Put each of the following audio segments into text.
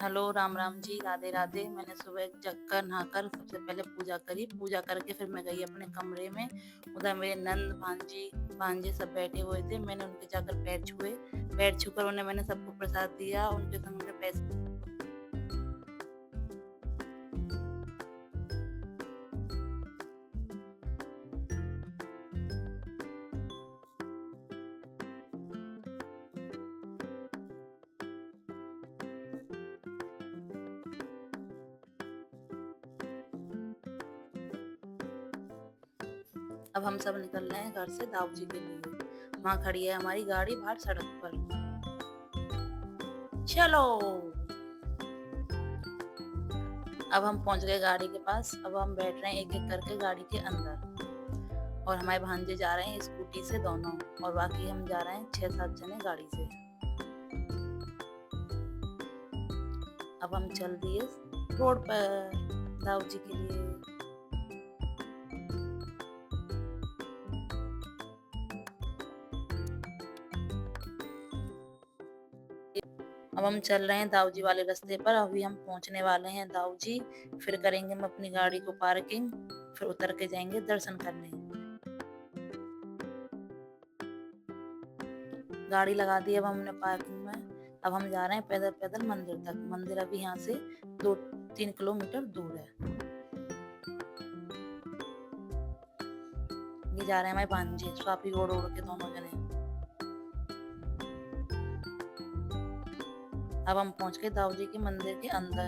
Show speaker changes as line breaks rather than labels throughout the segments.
Hello, Ram Ram ji, Radhe Radhe. मैंने सुबह जगकर नहाकर सबसे पहले पूजा करी। पूजा करके फिर मैं गई अपने कमरे में। उधर मेरे नंद भांजी भांजे सब बैठे हुए थे। मैंने उनके जाकर पैर छुए। पैर छूकर उन्हें मैंने सबको प्रसाद दिया। उनके संग उनके पैसे। अब हम सब निकल रहे हैं घर से दाऊ जी के लिए। वहाँ खड़ी है हमारी गाड़ी बाहर सड़क पर। चलो, अब हम पहुंच गए गाड़ी के पास। अब हम बैठ रहे हैं एक एक करके गाड़ी के अंदर। और हमारे भांजे जा रहे हैं स्कूटी से दोनों। और बाकी हम जा रहे हैं 6-7 जने गाड़ी से। अब हम चल दिए रोड पर दाऊ जी के लिए। अब हम चल रहे हैं दाऊ जी वाले रास्ते पर। अभी हम पहुंचने वाले हैं दाऊ जी। फिर करेंगे हम अपनी गाड़ी को पार्किंग। फिर उतर के जाएंगे दर्शन करने। गाड़ी लगा दी अब हमने पार्किंग में। अब हम जा रहे हैं पैदल पैदल मंदिर तक। मंदिर अभी यहाँ से 2-3 किलोमीटर दूर है। ये जा रहे हैं हमारे भांजे स्वापी ओढ़ ओढ़ के दोनों जने। अब हम पहुंच गए दाऊ जी के मंदिर के अंदर।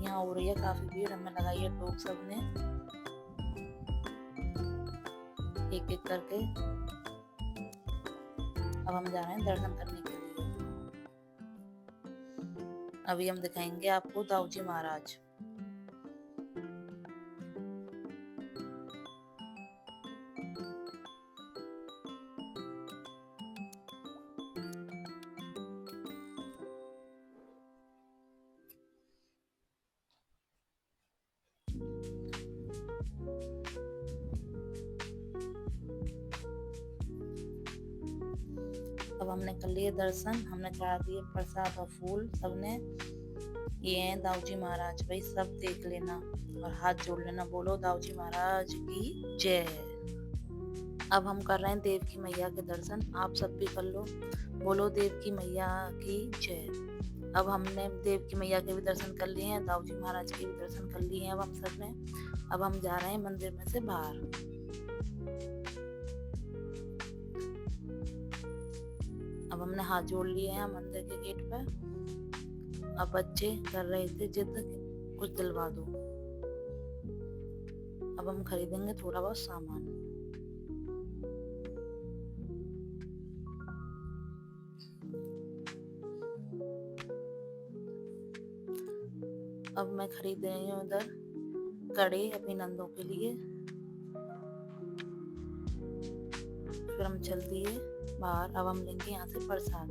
यहाँ हो रही है काफी भीड़। हमें लगाई है टोक सबने एक एक करके। अब हम जा रहे हैं दर्शन करने के लिए। अभी हम दिखाएंगे आपको दाऊ जी महाराज। अब हमने कर लिए दर्शन। हमने चढ़ा दिए प्रसाद और फूल सबने। ये हैं दाऊ जी महाराज। भाई सब देख लेना और हाथ जोड़ लेना। बोलो दाऊ जी महाराज की जय। अब हम कर रहे हैं देव की मैया के दर्शन। आप सब भी कर लो। बोलो देव की मैया की जय। अब हमने देव की मैया के भी दर्शन कर लिए हैं। दाऊ जी महाराज के भी दर्शन कर लिए हैं अब हम सब ने। अब हम जा रहे हैं मंदिर में से बाहर। अब हमने हाथ जोड़ लिए हैं मंदिर के गेट पर। अब बच्चे कर रहे थे जिद कुछ दिलवा दो। अब हम खरीदेंगे थोड़ा बहुत सामान। अब मैं खरीद रही हूँ उधर कड़े अपनी नंदों के लिए। फिर हम चल दिए बाहर। अब हम लेंगे यहाँ से प्रसाद।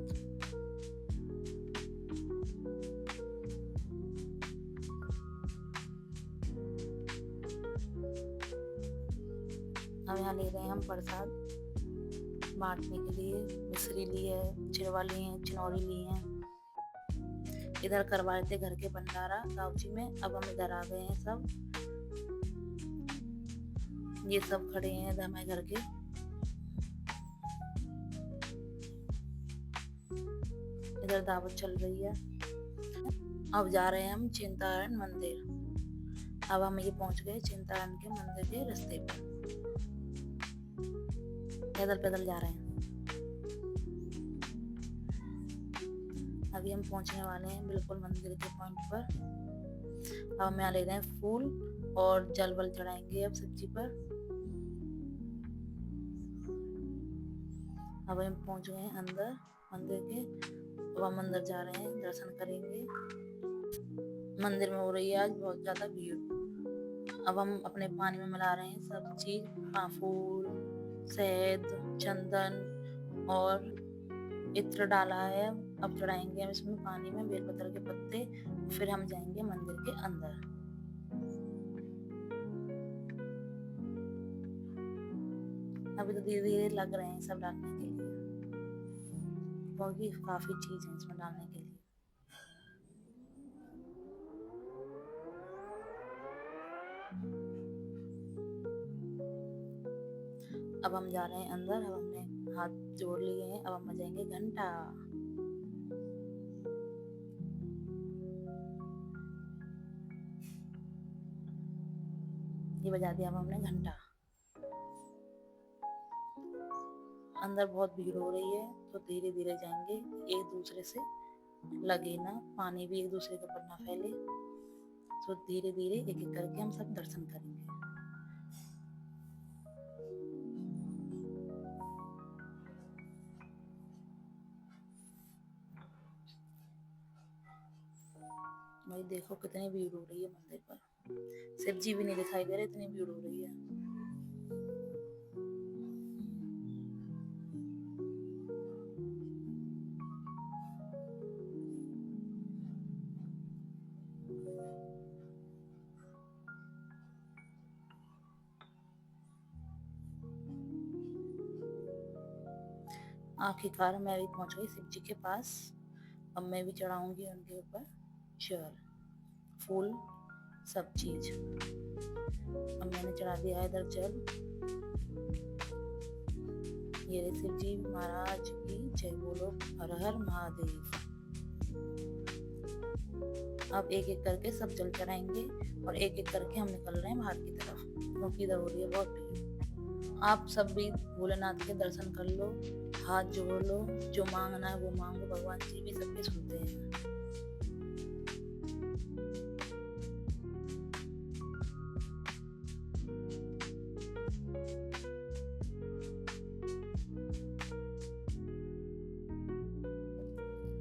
अब यहाँ ले रहे हैं हम प्रसाद बांटने के लिए। मिश्री ली है, चिरवा ली है, चिनौरी ली है। इधर करवाए थे घर के भंडारा दाऊ जी में। अब हम इधर आ गए हैं सब। ये सब खड़े हैं इधर हमारे घर के। इधर दावत चल रही है। अब जा रहे हैं हम चिंतारण मंदिर। अब हम ये पहुंच गए चिंतारण के मंदिर के रास्ते पर। पैदल पैदल जा रहे हैं। अभी हम पहुंचने वाले हैं बिल्कुल मंदिर के पॉइंट पर। अब हम यहाँ ले रहे हैं फूल और जल वल चढ़ाएंगे अब सब्जी पर। अब हम पहुंच गए हैं अंदर मंदिर के। अब हम अंदर जा रहे हैं दर्शन करेंगे। मंदिर में हो रही है आज बहुत ज्यादा भीड़। अब हम अपने पानी में मिला रहे हैं सब चीज। फूल, शहद, चंदन और इत्र डाला है। अब चढ़ाएंगे हम इसमें पानी में बेलपत्र के पत्ते। फिर हम जाएंगे मंदिर के अंदर। अभी तो धीरे धीरे लग रहे हैं सब डालने के लिए, क्योंकि काफी चीज है इसमें डालने के लिए। अब हम जा रहे हैं अंदर। अब हमने हाथ जोड़ लिए हैं, अब हम बजाएंगे घंटा। ये बजा दिया अब हमने घंटा। अंदर बहुत भीड़ हो रही है तो धीरे धीरे जाएंगे, एक दूसरे से लगे ना, पानी भी एक दूसरे के ऊपर ना फैले, तो धीरे धीरे एक एक करके हम सब दर्शन करेंगे। भाई देखो कितनी भीड़ हो रही है मंदिर पर, शिव जी भी नहीं दिखाई दे रहे, इतनी भीड़ हो रही है। आखिरकार मैं भी पहुंच गई शिव जी के पास। अब मैं भी चढ़ाऊंगी उनके ऊपर जल, फूल, सब चीज। अब मैंने चढ़ा दिया है इधर जल। ये रे शिव जी महाराज की जय, बोलो हर हर महादेव। अब एक एक करके सब जल चढ़ाएंगे और एक एक करके हम निकल रहे हैं बाहर की तरफ, क्योंकि इधर हो रही है बहुत भीड़। आप सब भी भोलेनाथ के दर्शन कर लो, हाथ जोड़ लो, जो मांगना है वो मांगो, भगवान जी भी सबके सुनते हैं।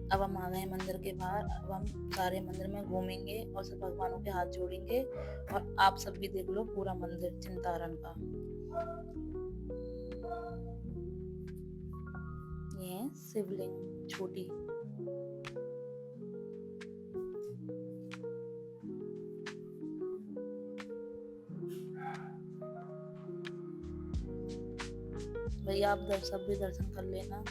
अब हम आ गए हैं मंदिर के बाहर। अब हम सारे मंदिर में घूमेंगे और सब भगवानों के हाथ जोड़ेंगे, और आप सब भी देख लो पूरा मंदिर चिंतारण का। ये है शिवलिंग छोटी। भैया आप सब भी दर्शन कर लेना।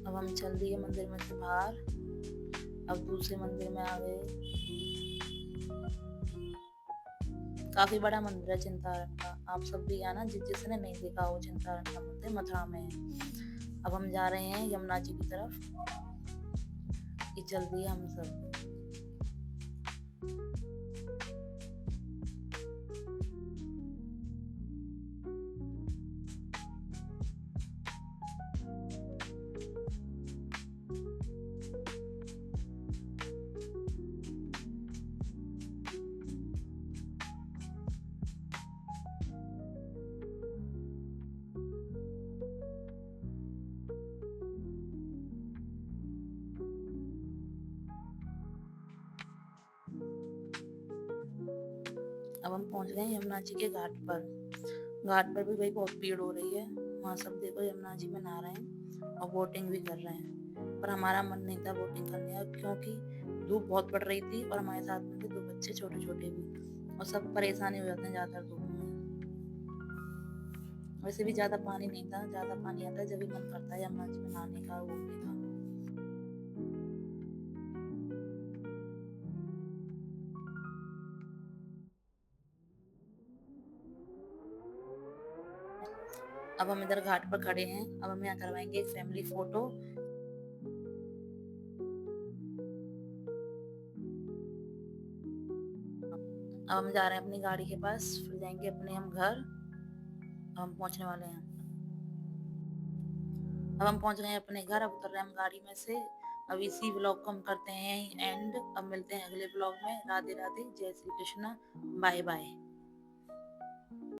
अब हम चल दिए मंदिर में से बाहर, अब दूसरे मंदिर में आ गए। काफी बड़ा मंदिर है चिंतारण का, आप सब भी आना जिसने नहीं देखा हो। चिंतारण का मंदिर मथुरा में है। अब हम जा रहे हैं यमुना जी की तरफ। ये चल दिए हम सब। अब हम पहुंच गए यमुना जी के घाट पर। घाट पर भी भाई बहुत भीड़ हो रही है, वहाँ सब देखो यमुना जी में नहा रहे हैं और बोटिंग भी कर रहे हैं। पर हमारा मन नहीं था बोटिंग करने का, क्योंकि धूप बहुत पड़ रही थी और हमारे साथ में थे 2 बच्चे छोटे छोटे भी, और सब परेशानी हो जाते हैं ज्यादा धूप में। वैसे भी ज्यादा पानी नहीं था, ज्यादा पानी आता है जब भी मन करता है यमुना जी में नहाने का, घूमने का। अब हम इधर घाट पर खड़े हैं। अब हम यहाँ करवाएंगे एक फैमिली फोटो। अब हम जा रहे हैं अपनी गाड़ी के पास, फिर जाएंगे अपने हम घर। अब हम पहुंचने वाले हैं। अब हम पहुंच गए हैं अपने घर। अब उतर रहे हैं हम गाड़ी में से। अब इसी व्लॉग को हम करते हैं एंड। अब मिलते हैं अगले व्लॉग में। राधे राधे, जय श्री कृष्णा, बाय बाय।